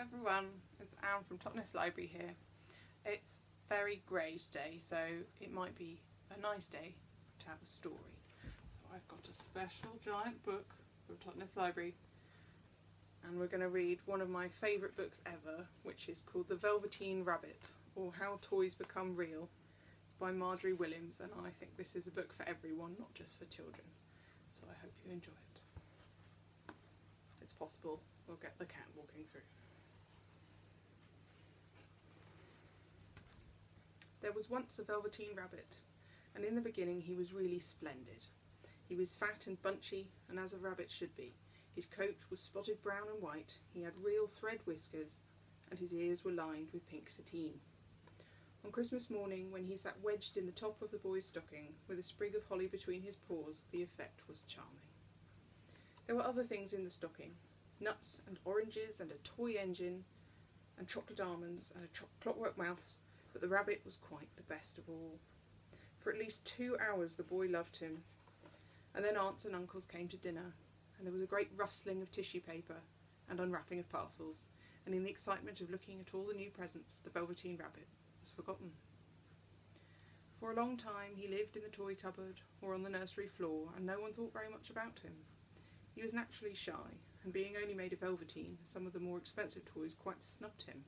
everyone, it's Anne from Totnes Library here. It's very grey today, so it might be a nice day to have a story. So I've got a special giant book from Totnes Library, and we're going to read one of my favourite books ever, which is called The Velveteen Rabbit, or How Toys Become Real. It's by Margery Williams, and I think this is a book for everyone, not just for children. So I hope you enjoy it. It's possible we'll get the cat walking through. There was once a Velveteen Rabbit, and in the beginning he was really splendid. He was fat and bunchy, and as a rabbit should be. His coat was spotted brown and white, he had real thread whiskers, and his ears were lined with pink sateen. On Christmas morning, when he sat wedged in the top of the boy's stocking, with a sprig of holly between his paws, the effect was charming. There were other things in the stocking, nuts and oranges and a toy engine and chocolate almonds and a clockwork mouse, but the rabbit was quite the best of all. For at least 2 hours the boy loved him, and then aunts and uncles came to dinner, and there was a great rustling of tissue paper and unwrapping of parcels, and in the excitement of looking at all the new presents, the Velveteen Rabbit was forgotten. For a long time he lived in the toy cupboard or on the nursery floor, and no one thought very much about him. He was naturally shy, and being only made of velveteen, some of the more expensive toys quite snubbed him.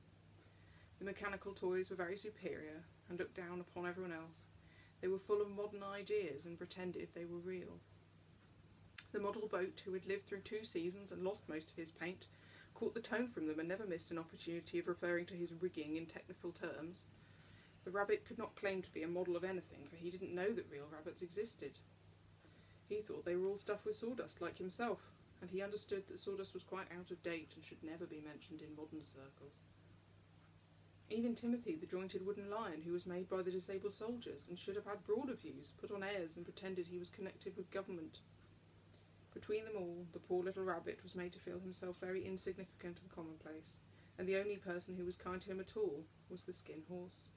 The mechanical toys were very superior, and looked down upon everyone else. They were full of modern ideas, and pretended they were real. The model boat, who had lived through 2 seasons and lost most of his paint, caught the tone from them and never missed an opportunity of referring to his rigging in technical terms. The rabbit could not claim to be a model of anything, for he didn't know that real rabbits existed. He thought they were all stuffed with sawdust, like himself, and he understood that sawdust was quite out of date and should never be mentioned in modern circles. Even Timothy, the jointed wooden lion, who was made by the disabled soldiers, and should have had broader views, put on airs and pretended he was connected with government. Between them all, the poor little rabbit was made to feel himself very insignificant and commonplace, and the only person who was kind to him at all was the Skin Horse.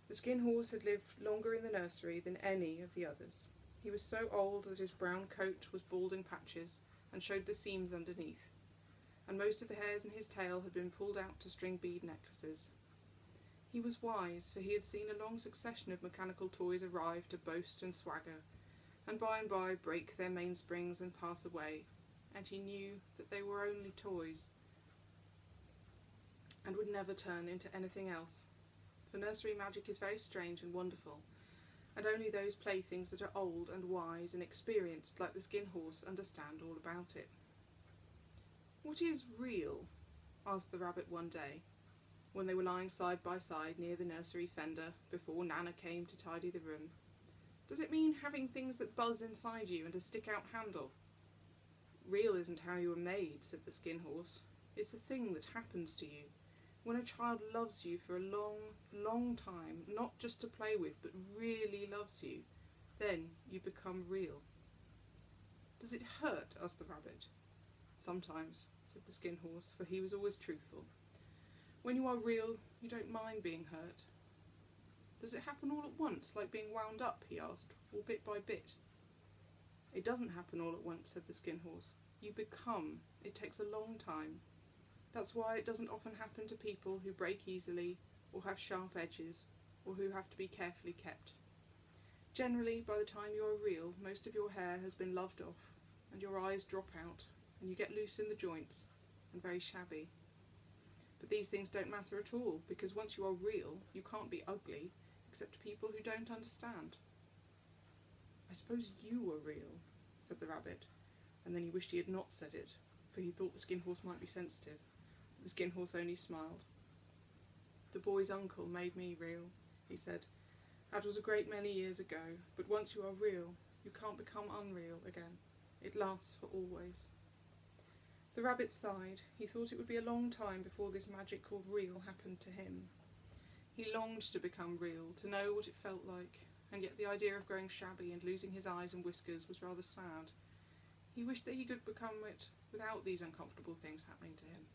The Skin Horse had lived longer in the nursery than any of the others. He was so old that his brown coat was bald in patches and showed the seams underneath, and most of the hairs in his tail had been pulled out to string bead necklaces. He was wise, for he had seen a long succession of mechanical toys arrive to boast and swagger, and by break their mainsprings and pass away, and he knew that they were only toys, and would never turn into anything else. For nursery magic is very strange and wonderful, and only those playthings that are old and wise and experienced like the Skin Horse understand all about it. "What is real?" asked the rabbit one day, when they were lying side by side near the nursery fender before Nana came to tidy the room. "Does it mean having things that buzz inside you and a stick-out handle?" "Real isn't how you were made," said the Skin Horse. "It's a thing that happens to you. When a child loves you for a long, long time, not just to play with, but really loves you, then you become real." "Does it hurt?" asked the rabbit. "Sometimes," said the Skin Horse, for he was always truthful. "When you are real, you don't mind being hurt." "Does it happen all at once, like being wound up?" he asked, "or bit by bit?" "It doesn't happen all at once," said the Skin Horse. "You become. It takes a long time. That's why it doesn't often happen to people who break easily, or have sharp edges, or who have to be carefully kept. Generally, by the time you are real, most of your hair has been loved off, and your eyes drop out, and you get loose in the joints, and very shabby. But these things don't matter at all, because once you are real, you can't be ugly, except to people who don't understand." "I suppose you were real," said the rabbit, and then he wished he had not said it, for he thought the Skin Horse might be sensitive. The Skin Horse only smiled. "The boy's uncle made me real," he said. "That was a great many years ago, but once you are real, you can't become unreal again. It lasts for always." The rabbit sighed. He thought it would be a long time before this magic called real happened to him. He longed to become real, to know what it felt like, and yet the idea of growing shabby and losing his eyes and whiskers was rather sad. He wished that he could become it without these uncomfortable things happening to him.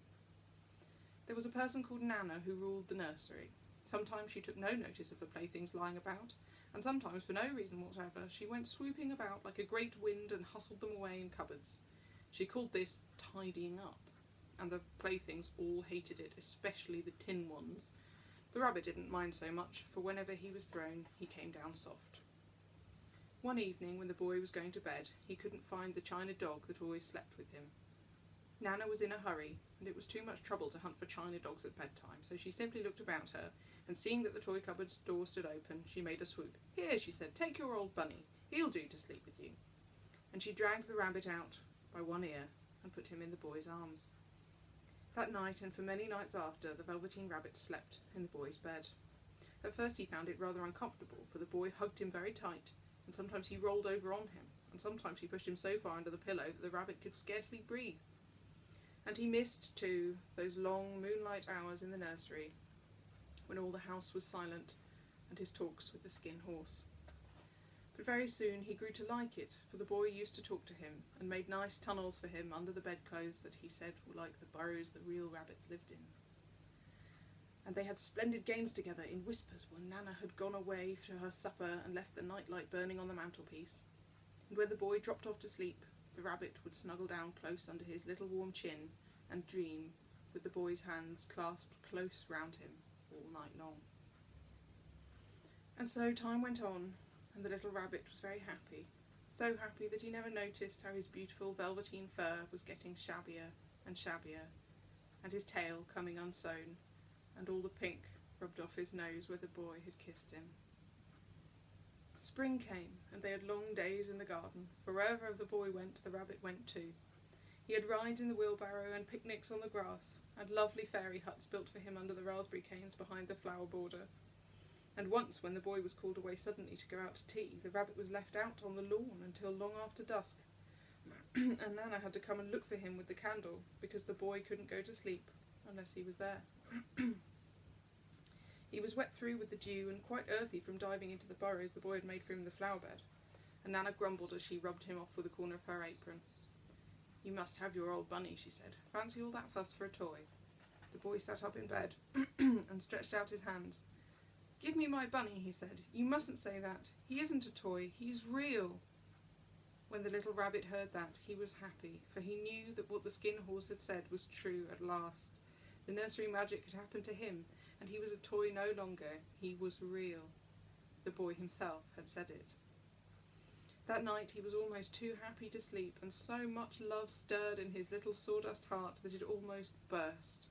There was a person called Nana who ruled the nursery. Sometimes she took no notice of the playthings lying about, and sometimes, for no reason whatever, she went swooping about like a great wind and hustled them away in cupboards. She called this tidying up. and the playthings all hated it, especially the tin ones. The rabbit didn't mind so much, for whenever he was thrown, he came down soft. One evening, when the boy was going to bed, he couldn't find the china dog that always slept with him. Nana was in a hurry, and it was too much trouble to hunt for china dogs at bedtime, so she simply looked about her, and seeing that the toy cupboard's door stood open, she made a swoop. "Here," she said, "take your old bunny. He'll do to sleep with you." And she dragged the rabbit out by one ear and put him in the boy's arms. That night, and for many nights after, the Velveteen Rabbit slept in the boy's bed. At first he found it rather uncomfortable, for the boy hugged him very tight, and sometimes he rolled over on him, and sometimes he pushed him so far under the pillow that the rabbit could scarcely breathe. And he missed, too, those long moonlight hours in the nursery, when all the house was silent, and his talks with the skin horse. But very soon he grew to like it, for the boy used to talk to him, and made nice tunnels for him under the bedclothes that he said were like the burrows that real rabbits lived in. And they had splendid games together in whispers when Nana had gone away to her supper and left the nightlight burning on the mantelpiece. And when the boy dropped off to sleep, the rabbit would snuggle down close under his little warm chin and dream, with the boy's hands clasped close round him all night long. And so time went on, and the little rabbit was very happy, so happy that he never noticed how his beautiful velveteen fur was getting shabbier and shabbier, and his tail coming unsewn, and all the pink rubbed off his nose where the boy had kissed him. Spring came, and they had long days in the garden, for wherever the boy went, the rabbit went too. He had rides in the wheelbarrow and picnics on the grass, and lovely fairy huts built for him under the raspberry canes behind the flower border. And once, when the boy was called away suddenly to go out to tea, the rabbit was left out on the lawn until long after dusk, and Nana had to come and look for him with the candle, because the boy couldn't go to sleep unless he was there. He was wet through with the dew and quite earthy from diving into the burrows the boy had made for him in the flower bed, and Nana grumbled as she rubbed him off with the corner of her apron. "You must have your old bunny," she said. "Fancy all that fuss for a toy." The boy sat up in bed and stretched out his hands. "Give me my bunny," he said. "You mustn't say that. He isn't a toy. He's real." When the little rabbit heard that, he was happy, for he knew that what the skin horse had said was true at last. The nursery magic had happened to him, and he was a toy no longer. He was real. The boy himself had said it. That night he was almost too happy to sleep, and so much love stirred in his little sawdust heart that it almost burst.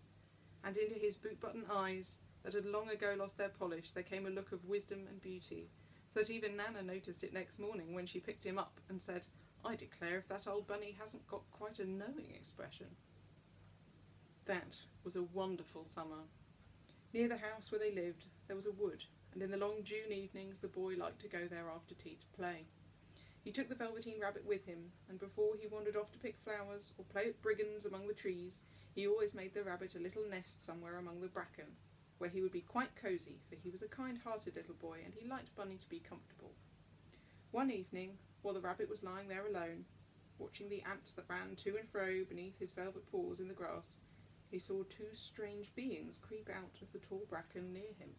And into his boot-button eyes, that had long ago lost their polish, there came a look of wisdom and beauty, so that even Nana noticed it next morning when she picked him up and said, "I declare if that old bunny hasn't got quite a knowing expression." That was a wonderful summer. Near the house where they lived there was a wood, and in the long June evenings the boy liked to go there after tea to play. He took the Velveteen Rabbit with him, and before he wandered off to pick flowers or play at brigands among the trees, he always made the rabbit a little nest somewhere among the bracken, where he would be quite cosy, for he was a kind-hearted little boy, and he liked Bunny to be comfortable. One evening, while the rabbit was lying there alone, watching the ants that ran to and fro beneath his velvet paws in the grass, he saw two strange beings creep out of the tall bracken near him.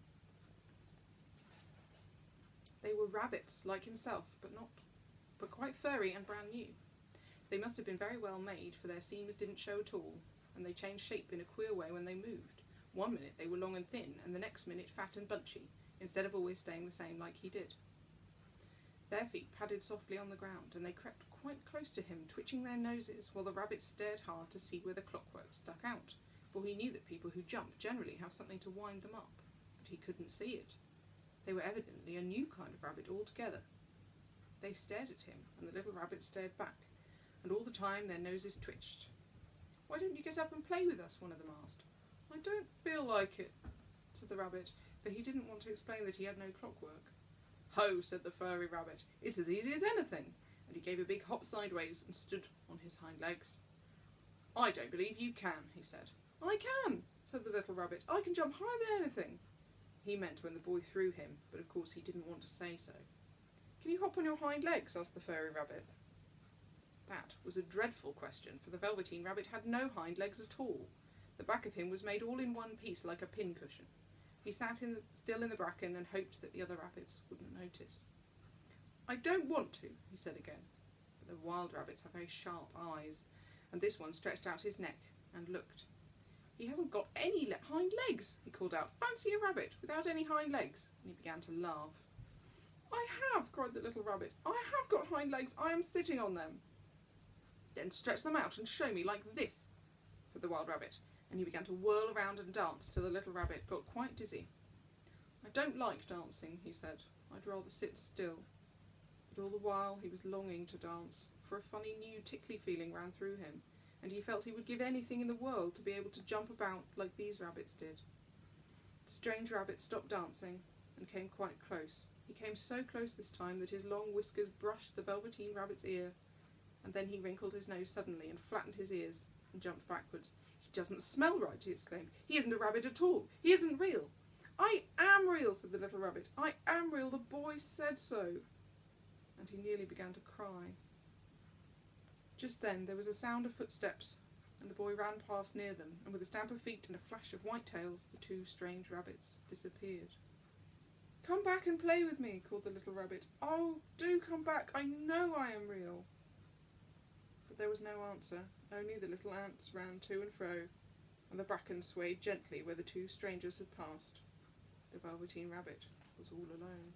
They were rabbits, like himself, but quite furry and brand new. They must have been very well made, for their seams didn't show at all, and they changed shape in a queer way when they moved. One minute they were long and thin, and the next minute fat and bunchy, instead of always staying the same like he did. Their feet padded softly on the ground, and they crept quite close to him, twitching their noses, while the rabbit stared hard to see where the clockwork stuck out, for he knew that people who jump generally have something to wind them up, but he couldn't see it. They were evidently a new kind of rabbit altogether. They stared at him, and the little rabbit stared back, and all the time their noses twitched. "Why don't you get up and play with us?" one of them asked. "I don't feel like it," said the rabbit, for he didn't want to explain that he had no clockwork. "Ho," said the furry rabbit, "it's as easy as anything," and he gave a big hop sideways and stood on his hind legs. "I don't believe you can," he said. "I can," said the little rabbit. "I can jump higher than anything." He meant when the boy threw him, but of course he didn't want to say so. "Can you hop on your hind legs?" asked the furry rabbit. That was a dreadful question, for the Velveteen Rabbit had no hind legs at all. The back of him was made all in one piece like a pincushion. He sat still in the bracken and hoped that the other rabbits wouldn't notice. "I don't want to," he said again. But the wild rabbits have very sharp eyes, and this one stretched out his neck and looked. "He hasn't got any hind legs," he called out. "Fancy a rabbit without any hind legs!" And he began to laugh. "I have," cried the little rabbit. "I have got hind legs. I am sitting on them." "Then stretch them out and show me like this," said the wild rabbit, and he began to whirl around and dance till the little rabbit got quite dizzy. "I don't like dancing," he said. "I'd rather sit still." But all the while he was longing to dance, for a funny new tickly feeling ran through him, and he felt he would give anything in the world to be able to jump about like these rabbits did. The strange rabbit stopped dancing and came quite close. He came so close this time that his long whiskers brushed the Velveteen rabbit's ear, and then he wrinkled his nose suddenly and flattened his ears and jumped backwards. "He doesn't smell right," he exclaimed. "He isn't a rabbit at all. He isn't real." "I am real," said the little rabbit. "I am real. The boy said so." And he nearly began to cry. Just then there was a sound of footsteps, and the boy ran past near them, and with a stamp of feet and a flash of white tails, the two strange rabbits disappeared. "Come back and play with me," called the little rabbit. "Oh, do come back. I know I am real." But there was no answer, only the little ants ran to and fro, and the bracken swayed gently where the two strangers had passed. The Velveteen rabbit was all alone.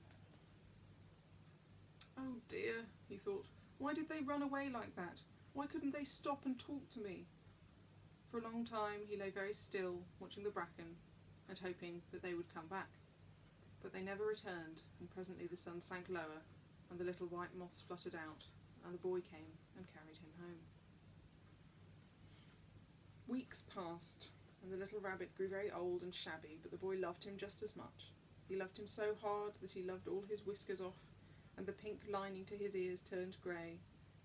"Oh dear," he thought. "Why did they run away like that? Why couldn't they stop and talk to me?" For a long time he lay very still, watching the bracken, and hoping that they would come back. But they never returned, and presently the sun sank lower, and the little white moths fluttered out, and the boy came and carried him home. Weeks passed, and the little rabbit grew very old and shabby, but the boy loved him just as much. He loved him so hard that he loved all his whiskers off, and the pink lining to his ears turned grey,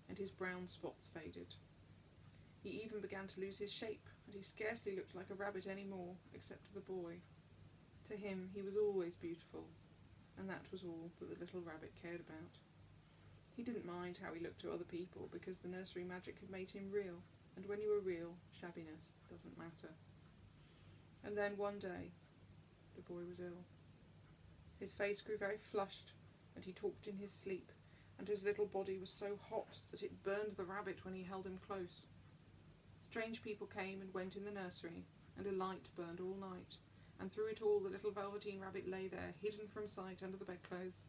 and his brown spots faded. He even began to lose his shape, and he scarcely looked like a rabbit any more, except to the boy. To him he was always beautiful, and that was all that the little rabbit cared about. He didn't mind how he looked to other people, because the nursery magic had made him real, and when you are real, shabbiness doesn't matter. And then one day, the boy was ill. His face grew very flushed, and he talked in his sleep, and his little body was so hot that it burned the rabbit when he held him close. Strange people came and went in the nursery, and a light burned all night, and through it all the little Velveteen rabbit lay there, hidden from sight under the bedclothes,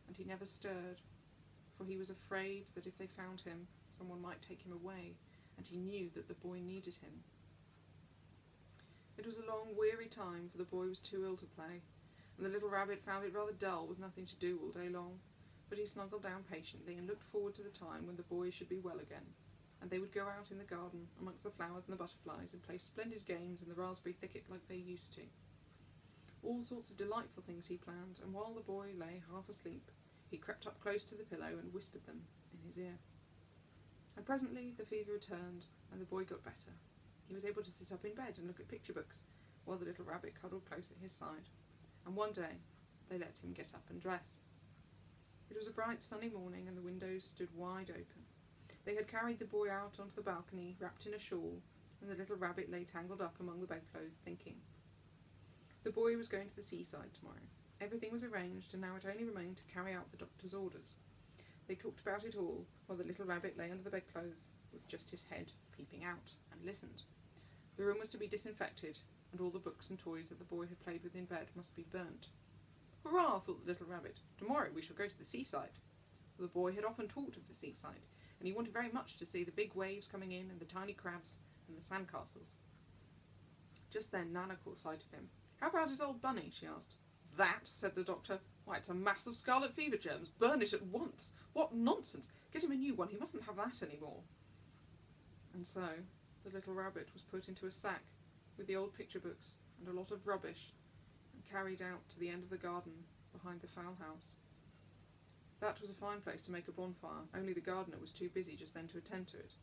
and he never stirred, for he was afraid that if they found him, someone might take him away, and he knew that the boy needed him. It was a long, weary time, for the boy was too ill to play, and the little rabbit found it rather dull with nothing to do all day long, but he snuggled down patiently and looked forward to the time when the boy should be well again, and they would go out in the garden amongst the flowers and the butterflies and play splendid games in the raspberry thicket like they used to. All sorts of delightful things he planned, and while the boy lay half asleep, he crept up close to the pillow and whispered them in his ear. And presently the fever returned, and the boy got better. He was able to sit up in bed and look at picture books, while the little rabbit cuddled close at his side. And one day they let him get up and dress. It was a bright sunny morning, and the windows stood wide open. They had carried the boy out onto the balcony, wrapped in a shawl, and the little rabbit lay tangled up among the bedclothes, thinking. The boy was going to the seaside tomorrow. Everything was arranged, and now it only remained to carry out the doctor's orders. They talked about it all, while the little rabbit lay under the bedclothes, with just his head peeping out, and listened. The room was to be disinfected, and all the books and toys that the boy had played with in bed must be burnt. "Hurrah!" thought the little rabbit. "Tomorrow we shall go to the seaside." For the boy had often talked of the seaside, and he wanted very much to see the big waves coming in, and the tiny crabs, and the sandcastles. Just then Nana caught sight of him. "How about his old bunny?" she asked. "That?" said the doctor. "Why, it's a mass of scarlet fever germs. Burn it at once. What nonsense! Get him a new one. He mustn't have that any more." And so the little rabbit was put into a sack with the old picture books and a lot of rubbish, and carried out to the end of the garden behind the fowl house. That was a fine place to make a bonfire, only the gardener was too busy just then to attend to it.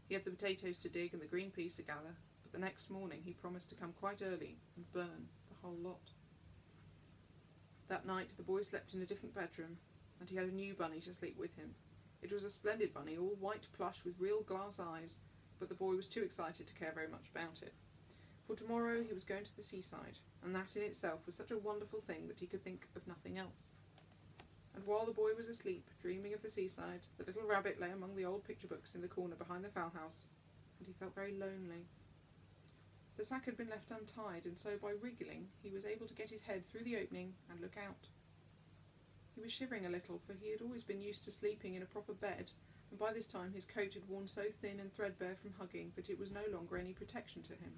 He had the potatoes to dig and the green peas to gather, but the next morning he promised to come quite early and burn the whole lot. That night the boy slept in a different bedroom, and he had a new bunny to sleep with him. It was a splendid bunny, all white plush with real glass eyes, but the boy was too excited to care very much about it. For tomorrow he was going to the seaside, and that in itself was such a wonderful thing that he could think of nothing else. And while the boy was asleep, dreaming of the seaside, the little rabbit lay among the old picture books in the corner behind the fowl house, and he felt very lonely. The sack had been left untied, and so by wriggling he was able to get his head through the opening and look out. He was shivering a little, for he had always been used to sleeping in a proper bed, and by this time his coat had worn so thin and threadbare from hugging that it was no longer any protection to him.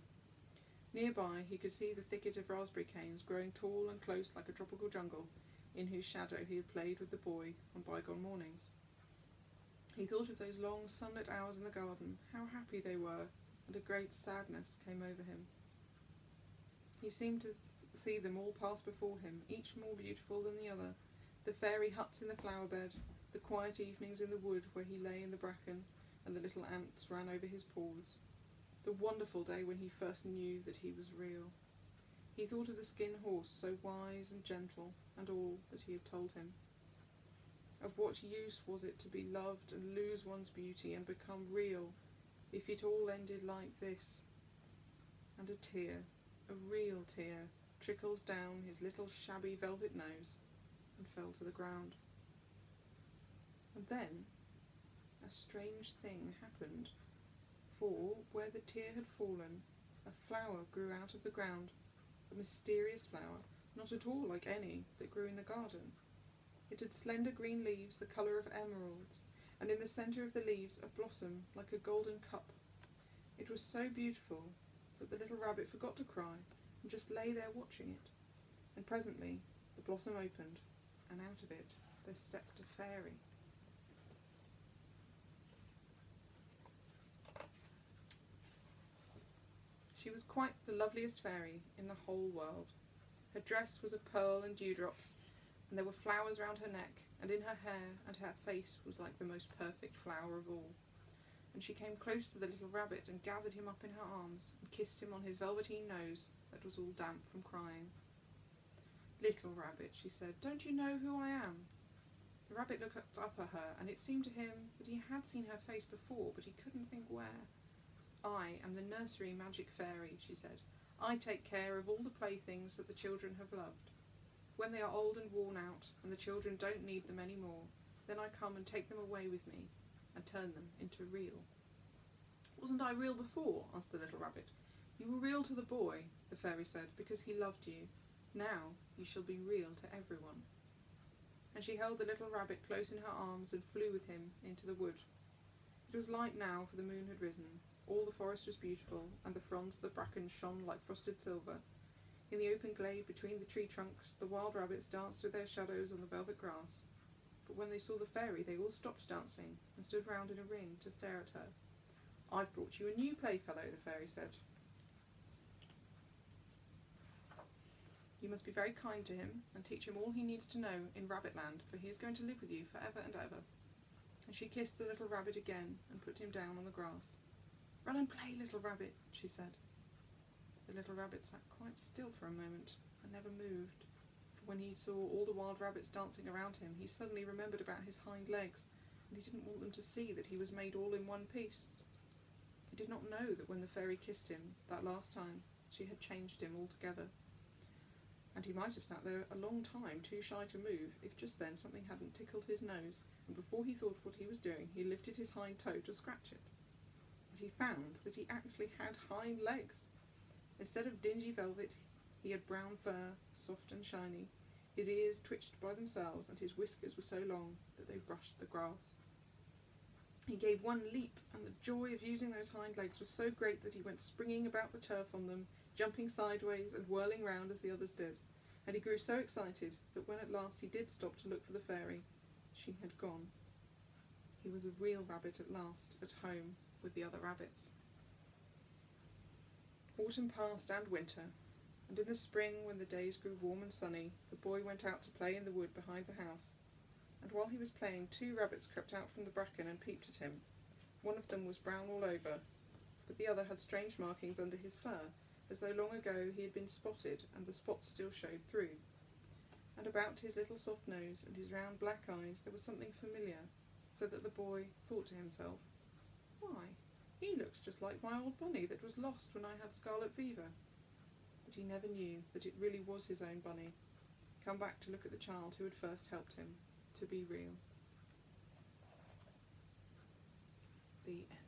Nearby he could see the thicket of raspberry canes growing tall and close like a tropical jungle, in whose shadow he had played with the boy on bygone mornings. He thought of those long sunlit hours in the garden, how happy they were, and a great sadness came over him. He seemed to see them all pass before him, each more beautiful than the other, the fairy huts in the flower bed, the quiet evenings in the wood where he lay in the bracken and the little ants ran over his paws, the wonderful day when he first knew that he was real. He thought of the skin horse, so wise and gentle, and all that he had told him. Of what use was it to be loved and lose one's beauty and become real, if it all ended like this? And a tear, a real tear, trickles down his little shabby velvet nose and fell to the ground. And then a strange thing happened, for where the tear had fallen, a flower grew out of the ground, a mysterious flower, not at all like any that grew in the garden. It had slender green leaves the colour of emeralds, and in the centre of the leaves a blossom like a golden cup. It was so beautiful that the little rabbit forgot to cry and just lay there watching it. And presently the blossom opened, and out of it there stepped a fairy. She was quite the loveliest fairy in the whole world. Her dress was of pearl and dewdrops, and there were flowers round her neck, and in her hair and her face was like the most perfect flower of all. And she came close to the little rabbit and gathered him up in her arms and kissed him on his velveteen nose that was all damp from crying. "Little rabbit," she said, "don't you know who I am?" The rabbit looked up at her, and it seemed to him that he had seen her face before, but he couldn't think where. "I am the nursery magic fairy," she said. "I take care of all the playthings that the children have loved. When they are old and worn out, and the children don't need them any more, then I come and take them away with me, and turn them into real." "Wasn't I real before?" asked the little rabbit. "You were real to the boy," the fairy said, "because he loved you. Now you shall be real to everyone." And she held the little rabbit close in her arms and flew with him into the wood. It was light now, for the moon had risen. All the forest was beautiful, and the fronds of the bracken shone like frosted silver. In the open glade between the tree trunks, the wild rabbits danced with their shadows on the velvet grass. But when they saw the fairy, they all stopped dancing and stood round in a ring to stare at her. "I've brought you a new playfellow," the fairy said. "You must be very kind to him and teach him all he needs to know in Rabbitland, for he is going to live with you for ever and ever." And she kissed the little rabbit again and put him down on the grass. "Run and play, little rabbit," she said. The little rabbit sat quite still for a moment and never moved, for when he saw all the wild rabbits dancing around him, he suddenly remembered about his hind legs, and he didn't want them to see that he was made all in one piece. He did not know that when the fairy kissed him that last time, she had changed him altogether. And he might have sat there a long time, too shy to move, if just then something hadn't tickled his nose, and before he thought what he was doing, he lifted his hind toe to scratch it. And he found that he actually had hind legs. Instead of dingy velvet, he had brown fur, soft and shiny. His ears twitched by themselves, and his whiskers were so long that they brushed the grass. He gave one leap, and the joy of using those hind legs was so great that he went springing about the turf on them, jumping sideways and whirling round as the others did. And he grew so excited that when at last he did stop to look for the fairy, she had gone. He was a real rabbit at last, at home with the other rabbits. Autumn passed and winter, and in the spring, when the days grew warm and sunny, the boy went out to play in the wood behind the house. And while he was playing, 2 rabbits crept out from the bracken and peeped at him. One of them was brown all over, but the other had strange markings under his fur, as though long ago he had been spotted, and the spots still showed through. And about his little soft nose and his round black eyes there was something familiar, so that the boy thought to himself, "Why, he looks just like my old bunny that was lost when I had scarlet fever." But he never knew that it really was his own bunny, come back to look at the child who had first helped him to be real. The end.